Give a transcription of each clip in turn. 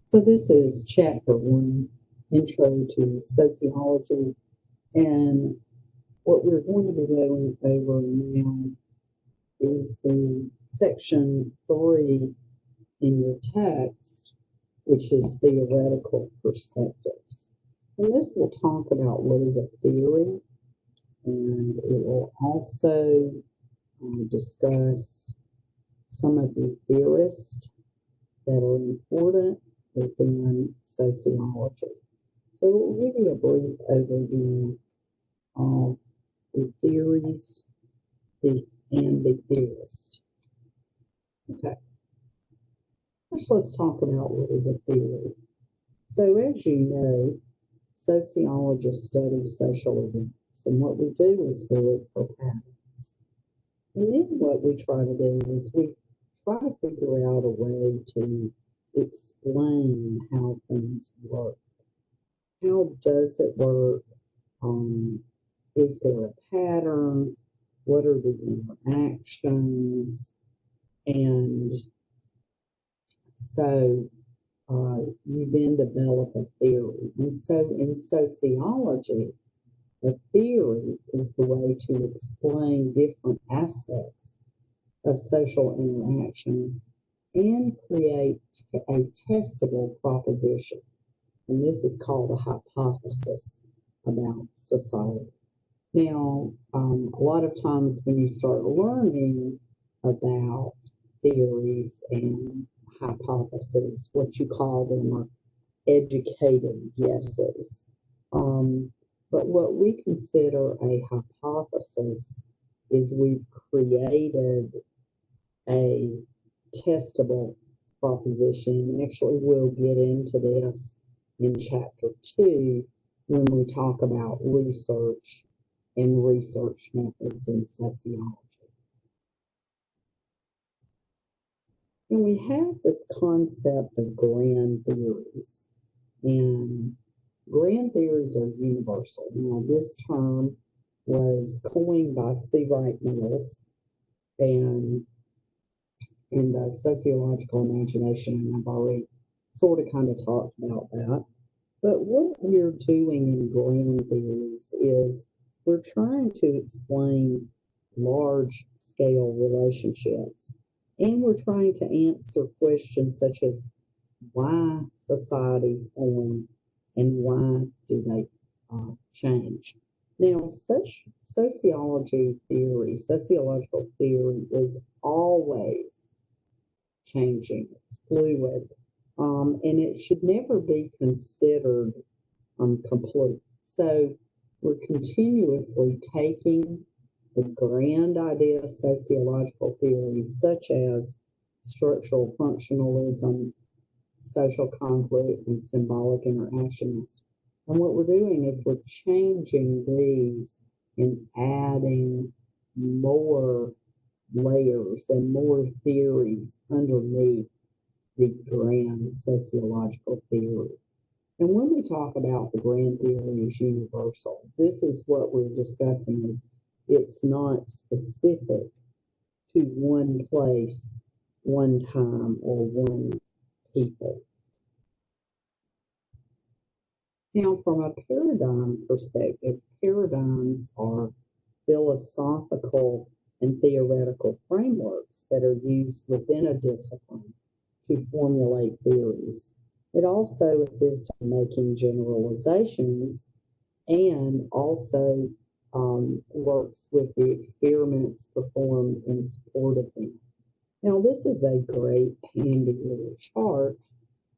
So this is chapter 1, Intro to Sociology, and what we're going to be going over now is the section 3 in your text, which is theoretical perspectives. And this will talk about what is a theory, and it will also discuss some of the theorists that are important within sociology. So we'll give you a brief overview of the theories and the theorist. Okay, first let's talk about what is a theory. So as you know, sociologists study social events, and what we do is we look for patterns. And then what we try to do is we try to figure out a way to explain how things work. How does it work? Is there a pattern? What are the interactions? And so you then develop a theory. And so in sociology, a theory is the way to explain different aspects of social interactions and create a testable proposition. And this is called a hypothesis about society. Now, a lot of times when you start learning about theories and hypotheses, what you call them are educated guesses. But what we consider a hypothesis is we've created a testable proposition. Actually, we'll get into this in chapter 2 when we talk about research and research methods in sociology. And we have this concept of grand theories, and grand theories are universal. Now, this term was coined by C. Wright Mills and in the sociological imagination, and I've already sort of kind of talked about that. But what we're doing in grand theories is we're trying to explain large scale relationships, and we're trying to answer questions such as why societies form and why do they change. Now, sociological theory is always changing, it's fluid, and it should never be considered complete. So we're continuously taking the grand idea of sociological theories, such as structural functionalism, social conflict, and symbolic interactionism. And what we're doing is we're changing these and adding more layers and more theories underneath the grand sociological theory. And when we talk about the grand theory as universal, this is what we're discussing is it's not specific to one place, one time, or one people. Now, from a paradigm perspective, paradigms are philosophical and theoretical frameworks that are used within a discipline to formulate theories. It also assists in making generalizations and also works with the experiments performed in support of them. Now, this is a great handy little chart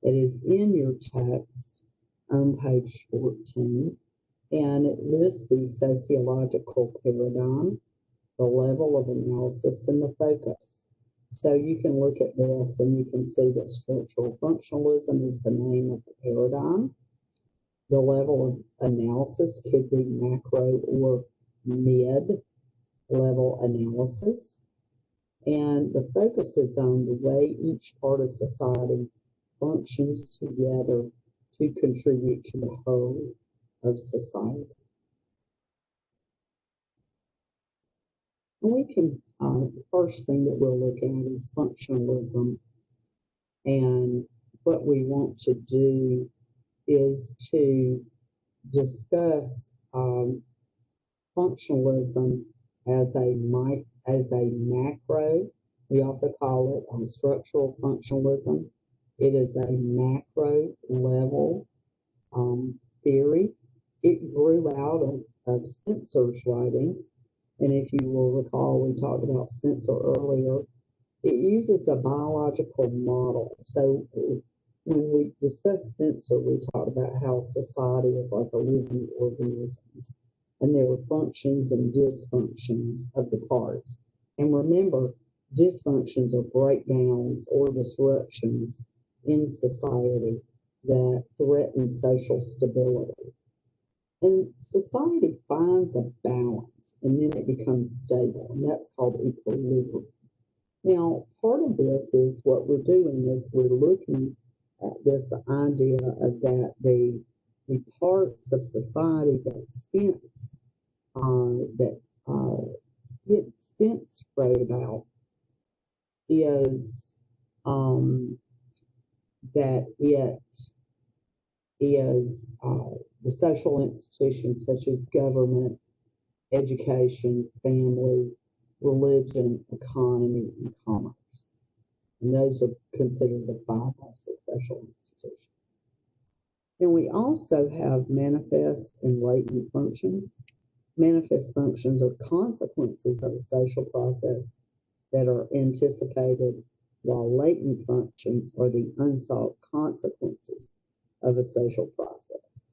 that is in your text on page 14, and it lists the sociological paradigm, the level of analysis, and the focus. So you can look at this and you can see that structural functionalism is the name of the paradigm. The level of analysis could be macro or mid-level analysis. And the focus is on the way each part of society functions together to contribute to the whole of society. And we can, the first thing that we'll look at is functionalism. And what we want to do is to discuss functionalism as a macro. We also call it structural functionalism. It is a macro level theory. It grew out of Spencer's writings. And if you will recall, we talked about Spencer earlier. It uses a biological model. So when we discussed Spencer, we talked about how society is like a living organism, and there are functions and dysfunctions of the parts. And remember, dysfunctions are breakdowns or disruptions in society that threaten social stability. And society finds a balance, and then it becomes stable, and that's called equilibrium. Now, part of this is what we're doing is we're looking at this idea of that the parts of society that Spence wrote about is that it is the social institutions such as government, education, family, religion, economy, and commerce. And those are considered the five basic social institutions. And we also have manifest and latent functions. Manifest functions are consequences of a social process that are anticipated, while latent functions are the unsought consequences of a social process.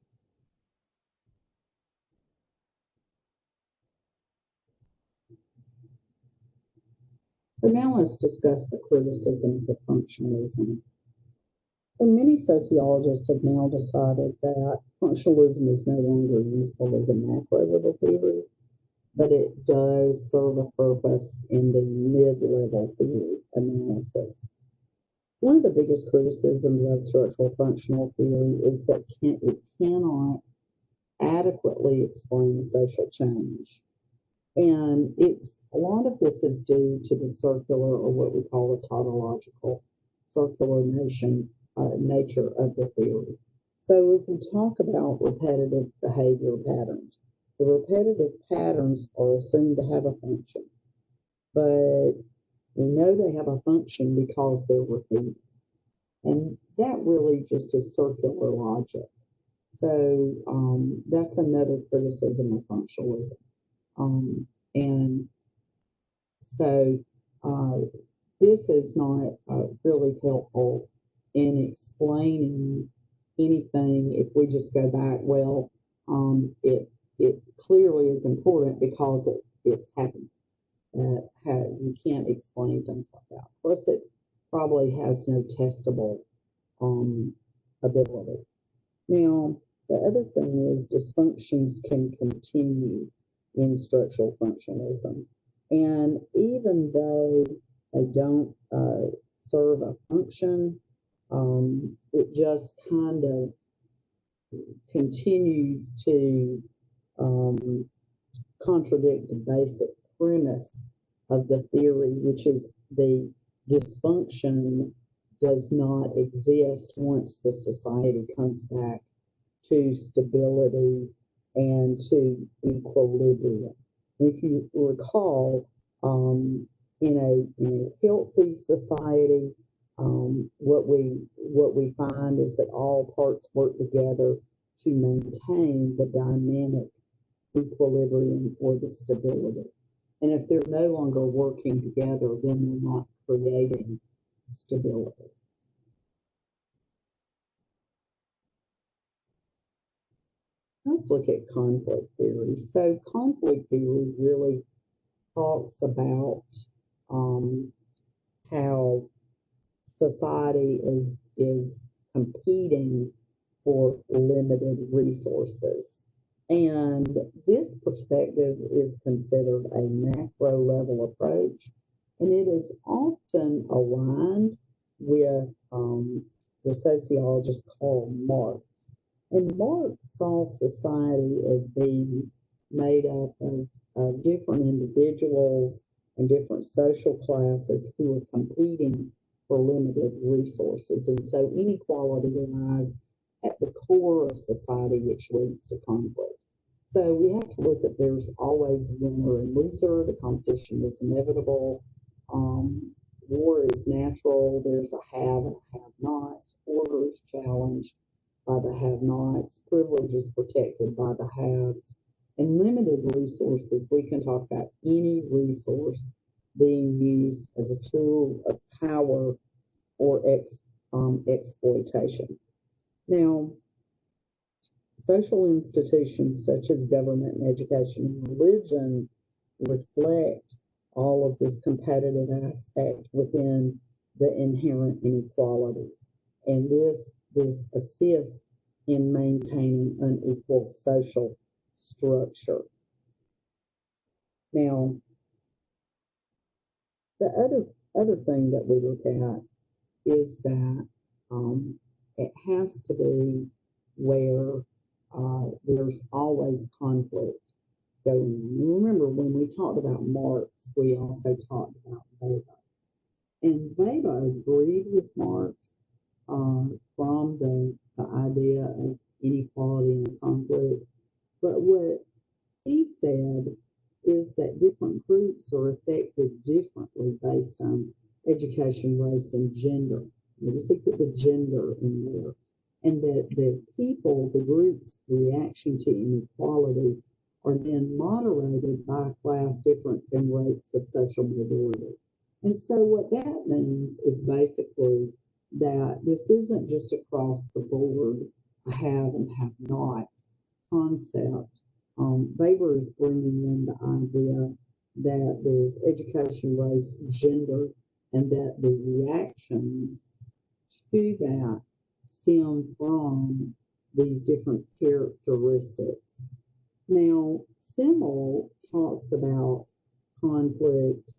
So now let's discuss the criticisms of functionalism. So many sociologists have now decided that functionalism is no longer useful as a macro-level theory, but it does serve a purpose in the mid-level theory analysis. One of the biggest criticisms of structural functional theory is that it cannot adequately explain social change. And a lot of this is due to the circular, or what we call the tautological, circular nature of the theory. So if we talk about repetitive behavior patterns, the repetitive patterns are assumed to have a function, but we know they have a function because they're repeated. And that really just is circular logic. So that's another criticism of functionalism. And so this is not really helpful in explaining anything. If we just go back, well, it clearly is important because it's happened. You can't explain things like that. Plus, it probably has no testable ability. Now, the other thing is dysfunctions can continue in structural functionalism. And even though they don't serve a function, it just kind of continues to contradict the basic premise of the theory, which is the dysfunction does not exist once the society comes back to stability and to equilibrium. If you recall, in a healthy society, what we find is that all parts work together to maintain the dynamic equilibrium or the stability. And if they're no longer working together, then they're not creating stability. Let's look at conflict theory. So conflict theory really talks about how society is competing for limited resources. And this perspective is considered a macro level approach, and it is often aligned with the sociologist Karl Marx. And Marx saw society as being made up of different individuals and different social classes who are competing for limited resources. And so inequality lies at the core of society, which leads to conflict. So we have to look at there's always a winner and loser. The competition is inevitable. War is natural. There's a have and a have-nots. Order is challenged by the have-nots. Privilege is protected by the haves. And limited resources, we can talk about any resource being used as a tool of power or exploitation. Now, social institutions such as government and education and religion reflect all of this competitive aspect within the inherent inequalities. And this assists in maintaining unequal social structure. Now, the other thing that we look at is that it has to be where there's always conflict going on. Remember, when we talked about Marx, we also talked about Weber. And Weber agreed with Marx from the idea of inequality and conflict. But what he said is that different groups are affected differently based on education, race, and gender. You see, put the gender in there. And that the people, the groups' reaction to inequality are then moderated by class difference and rates of social mobility. And so what that means is basically that this isn't just across the board a have and have not concept. Weber is bringing in the idea that there's education, race, gender, and that the reactions to that stem from these different characteristics. Now, Simmel talks about conflict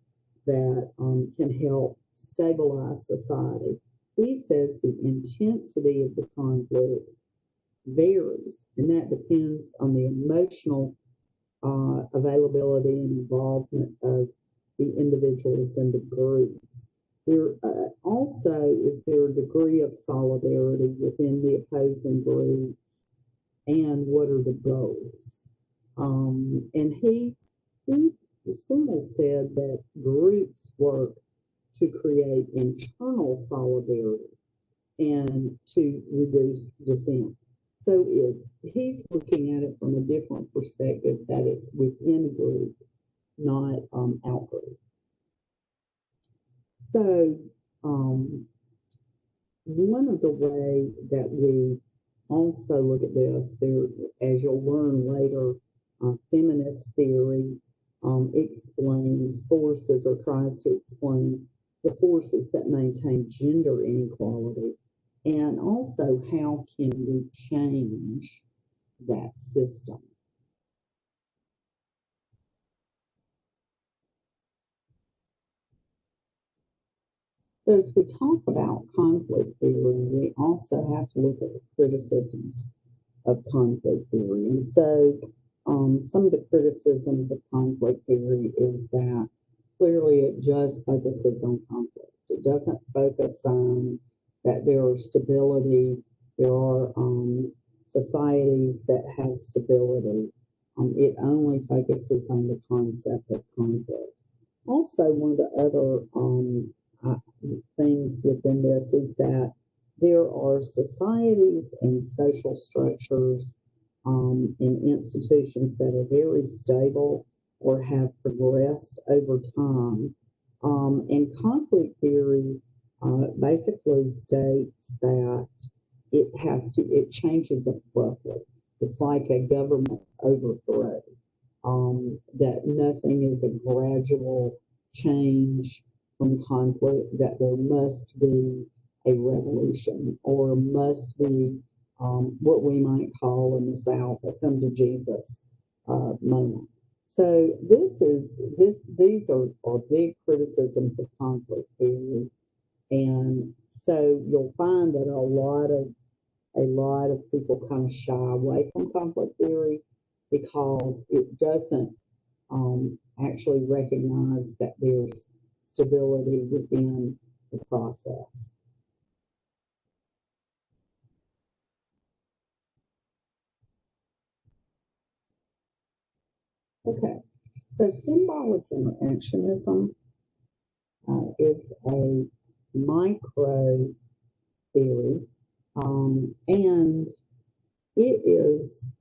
that can help stabilize society. He says the intensity of the conflict varies, and that depends on the emotional availability and involvement of the individuals and the groups. There also is there a degree of solidarity within the opposing groups, and what are the goals? And Simmel said that groups work to create internal solidarity and to reduce dissent. So he's looking at it from a different perspective, that it's within a group, not out group. So one of the way that we also look at this, there, as you'll learn later, feminist theory explains forces or tries to explain the forces that maintain gender inequality, and also how can we change that system. So as we talk about conflict theory, we also have to look at the criticisms of conflict theory. And so some of the criticisms of conflict theory is that clearly it just focuses on conflict. It doesn't focus on that there are stability, there are societies that have stability. It only focuses on the concept of conflict. Also, one of the other things within this is that there are societies and social structures and institutions that are very stable or have progressed over time. And conflict theory basically states that it changes abruptly. It's like a government overthrow, that nothing is a gradual change from conflict, that there must be a revolution or must be what we might call in the South a come to Jesus moment. So these are big criticisms of conflict theory, and so you'll find that a lot of people kind of shy away from conflict theory because it doesn't actually recognize that there's stability within the process. Okay, so symbolic interactionism is a micro theory, and it is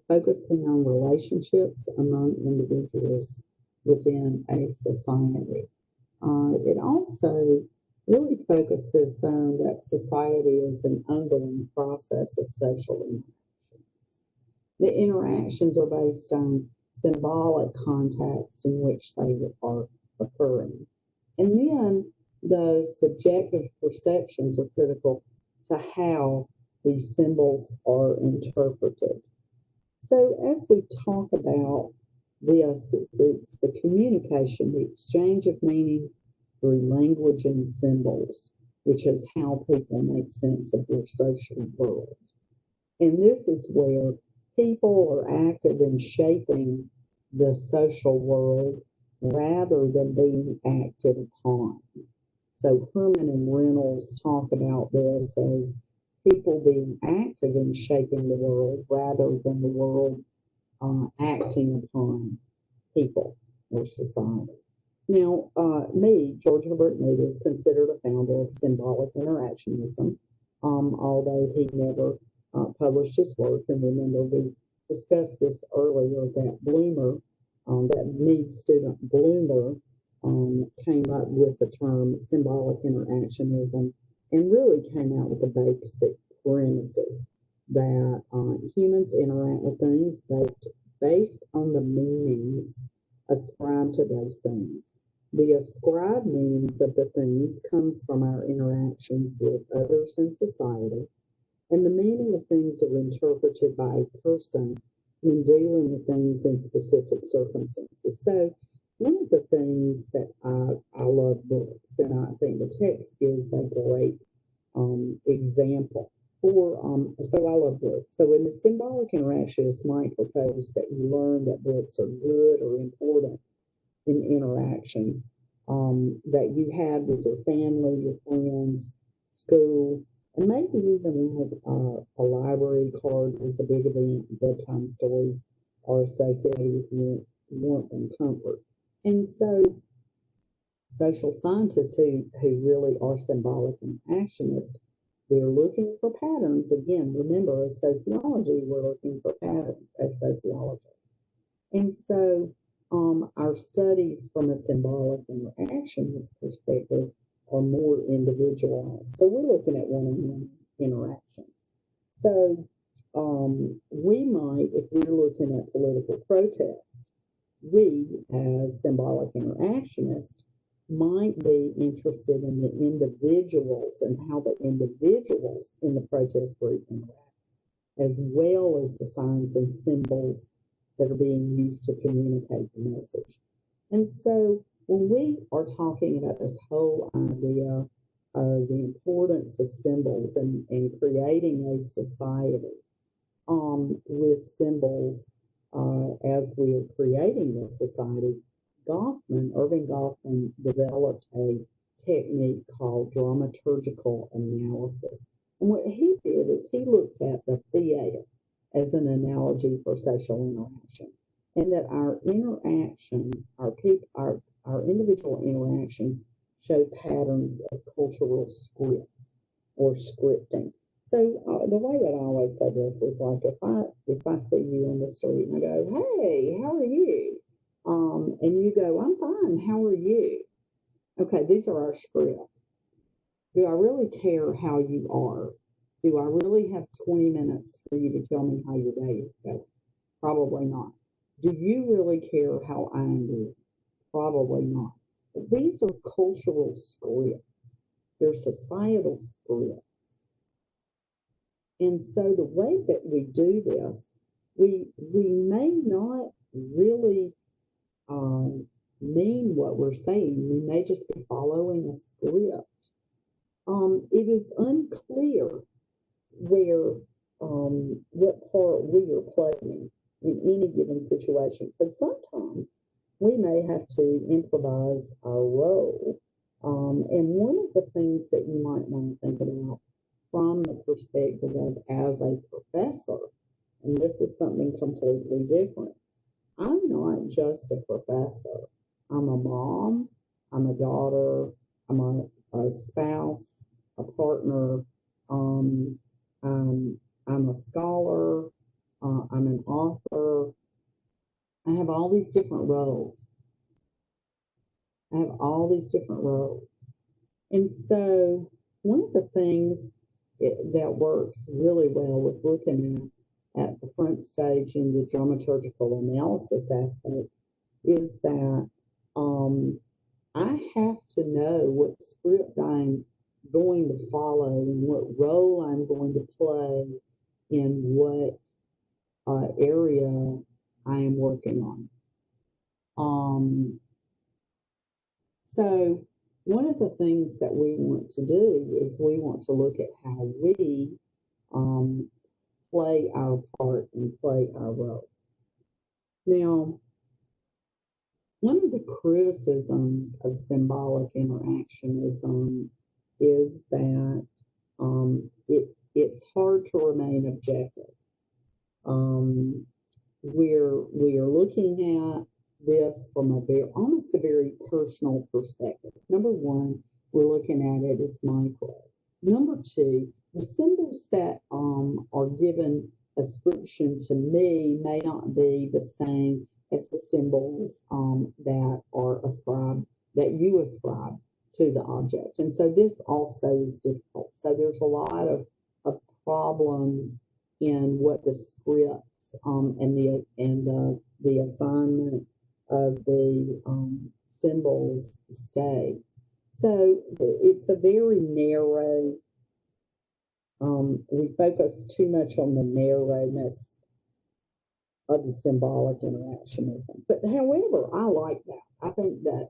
focusing on relationships among individuals within a society. It also really focuses on that society is an ongoing process of social interactions. The interactions are based on symbolic contexts in which they are occurring. And then the subjective perceptions are critical to how these symbols are interpreted. So as we talk about this, it's the communication, the exchange of meaning through language and symbols, which is how people make sense of their social world. And this is where people are active in shaping the social world rather than being acted upon. So Herman and Reynolds talk about this as people being active in shaping the world rather than the world acting upon people or society. Now, George Herbert Mead, is considered a founder of symbolic interactionism, although he never published his work. And remember, we discussed this earlier, that Bloomer, that Mead student Bloomer, came up with the term symbolic interactionism and really came out with the basic premises that humans interact with things based on the meanings ascribed to those things. The ascribed meanings of the things comes from our interactions with others in society, and the meaning of things are interpreted by a person when dealing with things in specific circumstances. So one of the things that I love books, and I think the text gives a great example for, so I love books. So in the symbolic interactionist might propose that you learn that books are good or important in interactions that you have with your family, your friends, school, and maybe even like a library card is a big event. Bedtime stories are associated with warmth and comfort. And so social scientists who really are symbolic and actionists, they're looking for patterns. Again, remember, as sociology, we're looking for patterns as sociologists. And so our studies from a symbolic interactionist perspective are more individualized. So we're looking at one-on-one interactions. So we might, if we're looking at political protest, we as symbolic interactionists might be interested in the individuals and how the individuals in the protest group interact, as well as the signs and symbols that are being used to communicate the message. And so when we are talking about this whole idea of the importance of symbols and creating a society with symbols as we are creating this society, Irving Goffman developed a technique called dramaturgical analysis. And what he did is he looked at the theater as an analogy for social interaction, and that our interactions, our individual interactions show patterns of cultural scripts or scripting. So the way that I always say this is like if I see you in the street and I go, "Hey, how are you?" And you go, "I'm fine. How are you?" Okay, these are our scripts. Do I really care how you are? Do I really have 20 minutes for you to tell me how your day is going? Probably not. Do you really care how I'm doing? Probably not. But these are cultural scripts. They're societal scripts. And so the way that we do this, we may not really mean what we're saying. We may just be following a script. It is unclear where what part we are playing in any given situation. So sometimes we may have to improvise our role And one of the things that you might want to think about from the perspective of as a professor, and this is something completely different. I'm not just a professor. I'm a mom, I'm a daughter, I'm a spouse, a partner, um, I'm a scholar, I'm an author. I have all these different roles. I have all these different roles. And so, one of the things that works really well with looking at the front stage in the dramaturgical analysis aspect is that I have to know what script I'm going to follow and what role I'm going to play in what area I am working on. So one of the things that we want to do is we want to look at how we um, play our part and play our role. Now, one of the criticisms of symbolic interactionism is that it's hard to remain objective. We are looking at this from almost a very personal perspective. Number one, we're looking at it as micro. Number two, the symbols that are given ascription to me may not be the same as the symbols that are ascribed, that you ascribe to the object. And so this also is difficult. So there's a lot of problems in what the scripts and the assignment of the symbols state. So it's a very narrow. We focus too much on the narrowness of the symbolic interactionism. But however, I like that. I think that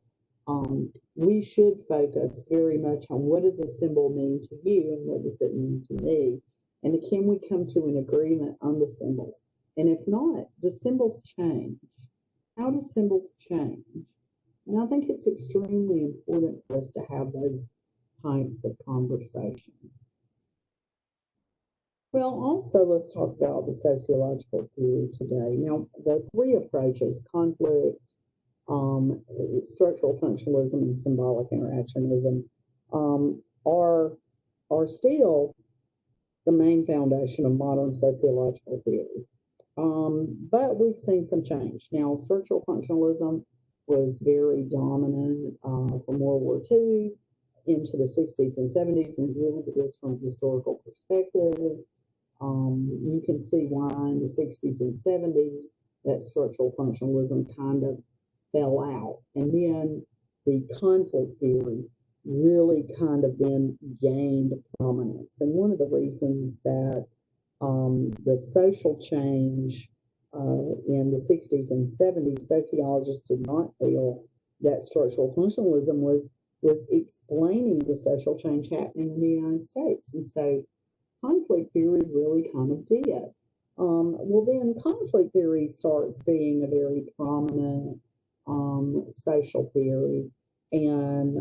we should focus very much on what does a symbol mean to you and what does it mean to me, and can we come to an agreement on the symbols? And if not, do symbols change? How do symbols change? And I think it's extremely important for us to have those types of conversations. Well, also let's talk about the sociological theory today. Now, the three approaches, conflict, structural functionalism, and symbolic interactionism, are still the main foundation of modern sociological theory. But we've seen some change. Now, structural functionalism was very dominant from World War II into the 60s and 70s, and if you look at this from a historical perspective, you can see why in the 60s and 70s that structural functionalism kind of fell out. And then the conflict theory really kind of then gained prominence. And one of the reasons that the social change in the 60s and 70s, sociologists did not feel that structural functionalism was explaining the social change happening in the United States. And so conflict theory really kind of did. Well, then conflict theory starts being a very prominent social theory. And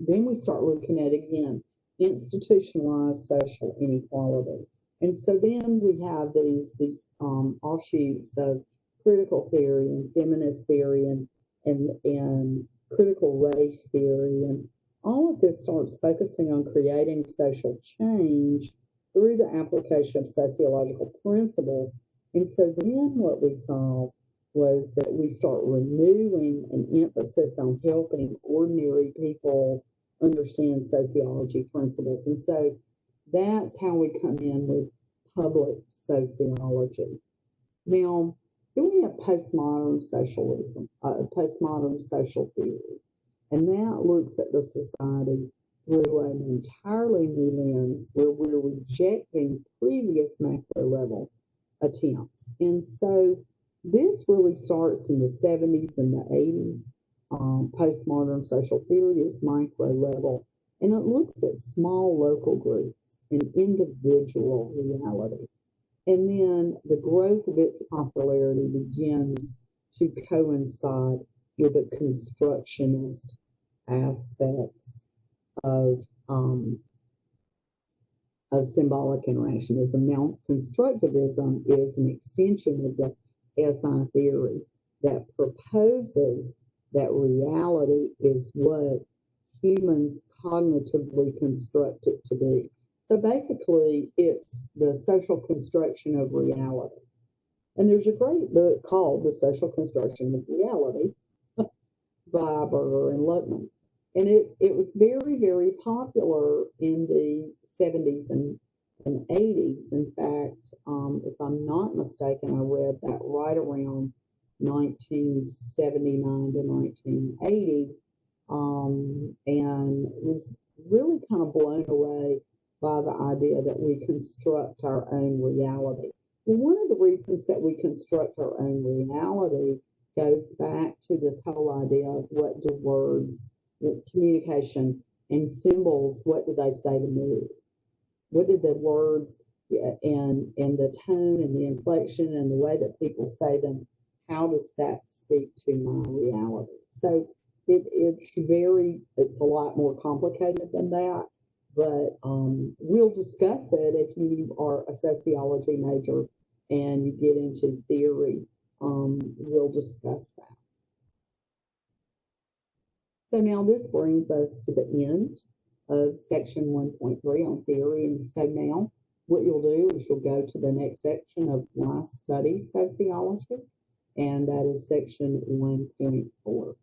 then we start looking at, again, institutionalized social inequality. And so then we have these offshoots of critical theory and feminist theory and critical race theory. And all of this starts focusing on creating social change through the application of sociological principles. And so then what we saw was that we start renewing an emphasis on helping ordinary people understand sociology principles. And so that's how we come in with public sociology. Now, then we have postmodern socialism, postmodern social theory, and that looks at the society through an entirely new lens where we're rejecting previous macro level attempts. And so this really starts in the 70s and the 80s. Postmodern social theory is micro level, and it looks at small local groups and individual reality. And then the growth of its popularity begins to coincide with a constructionist aspects of um, of symbolic interactionism. Now, constructivism is an extension of the SI theory that proposes that reality is what humans cognitively construct it to be. So basically, it's the social construction of reality. And there's a great book called The Social Construction of Reality by Berger and Luckman. And it was very, very popular in the 70s and 80s. In fact, if I'm not mistaken, I read that right around 1979 to 1980, and was really kind of blown away by the idea that we construct our own reality. Well, one of the reasons that we construct our own reality goes back to this whole idea of what do words, communication, and symbols, what do they say to me? What did the words and the tone and the inflection and the way that people say them, how does that speak to my reality? So it's a lot more complicated than that, but we'll discuss it if you are a sociology major and you get into theory. We'll discuss that. So now this brings us to the end of section 1.3 on theory. And so now what you'll do is you'll go to the next section of why study sociology, and that is section 1.4.